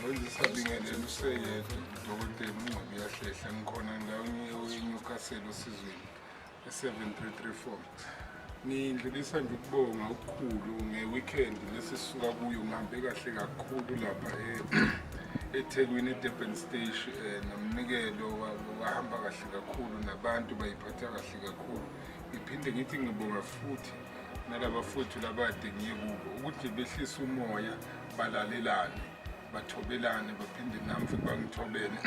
Ngizisabingelele useyedwa udokotela Uyahlehla ngikhona ngawo eNewcastle osizweni e7334. Ngindlulisa nje ukubonga okukhulu ngeweekend lesisuka kuyo ngihambe kahle kakhulu lapha eThekwini eDurban Station nomnikelo wahamba kahle kakhulu nabantu bayiphatha kahle kakhulu. Ngiphinde ngithi ngibonga futhi nalaba futhi labade ngiye kubo ukuthi behlisa umoya balalelane bathobelane baphinde nami futhi bangithobele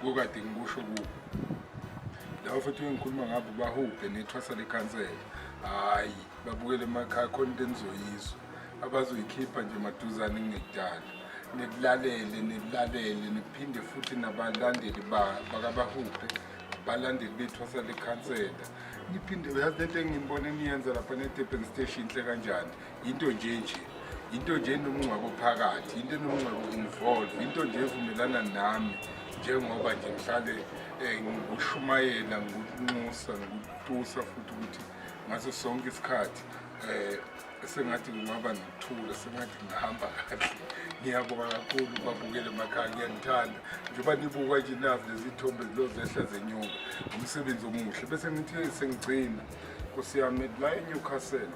kokade ngikusho kubo. Lawo futhi ngikhuluma ngabo ubahube thwasa lekhansela hayi babukele emakhaya khona into enizoyizwa abazoyikhipha nje maduzane ngekudala nekulalele niphinde futhi nabalandeli bakabahube abalandeli bethwasa lekhansela niphinde uyazi lento engibone niyenza lapha neDurban Station inhle kanjani into nje enomncwabo phakathi into enomncwabo involve into nje evumelana nami njengoba nje mhlale ngushumayela ngukunxusa ngutusa futhi ukuthi ngaso sonke isikhathi sengathi ngingaba nokuthula sengathi ngihamba kahle. Ngiyabonga kakhulu babukele emakhaya ngiyangithanda njengoba nibuka nje nazi lezi thombe zilozehla zenyuka umsebenzi omuhle bese ngithi sengigcina Nkosi yami la eNewcastle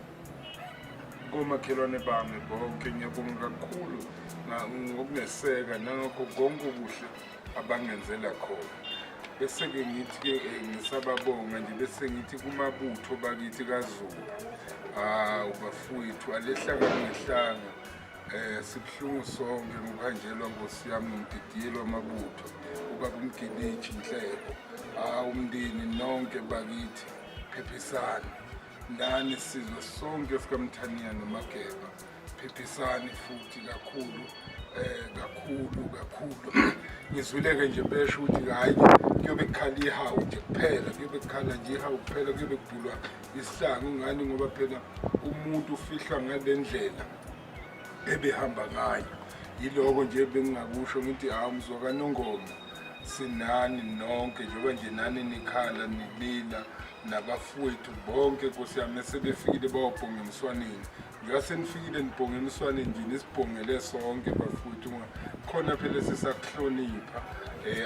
komakhelwane bami bonke ngiyabonga kakhulu ngokungeseka nangakho konke okuhle abangenzela khona. Bese-ke ngithi-ke ngisababonga nje bese ngithi kumabutho bakithi kaZulu ubafowethu alehlanga ngehlanga sibuhlungu sonke ngokuhanjelwa Nkosi yami nomdidiyelo wamabutho ubaba Mgiliji Nhleko umndeni nonke bakithi phephisani ndani sizwe sonke sikamthaniya noMageba phephisani futhi kakhulu ngizwileke nje besho ukuthi hayi kuyobe kukhala ihawu nje kuphela kuyobe kukhala nje ihawu kuphela kuyobe kubhulwa isihlangu ngani ngoba phela umuntu ufihlwa ngale ndlela ebehamba ngayo yiloko nje bengingakusho ngithi mzwaka Nongoma sinani nonke njengoba nje nani nikhala nilila nabafowethu bonke Nkosi yami sebefikile bayobhonga emswaneni njengoba senifikile nibhonga emswaneni nje nisibhongele sonke bafowethu khona phela sisakuhlonipha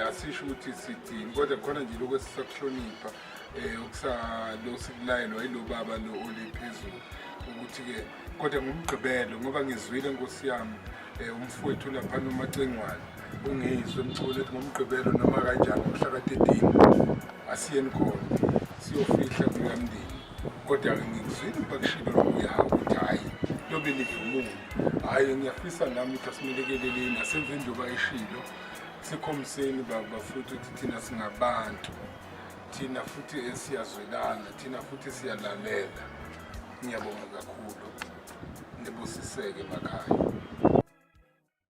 asisho ukuthi sidini kodwa khona nje lokho sisakuhlonipha lo sikulayelwa yilo baba lo oliphezulu ukuthi-ke kodwa ngomgqibelo ngoba ngizwile Nkosi yami umfowethu lapha noMacengwane ungizwe emculo ethi ngomgqibelo noma kanjani mhla ka-13 asiyeni khona siyofihla kukamndeni kodwa-ke ngikuzwile bakushilo lokuyahamba ukuthi hhayi lobe lidlumulo hhayi ngiyafisa nami ukuthi asimelekeleleni asenze njengoba eshilo sikhombiseni bafowethu ukuthi thina singabantu thina futhi siyazwelana thina futhi siyalalela. Ngiyabonga kakhulu nibusiseke emakhaya.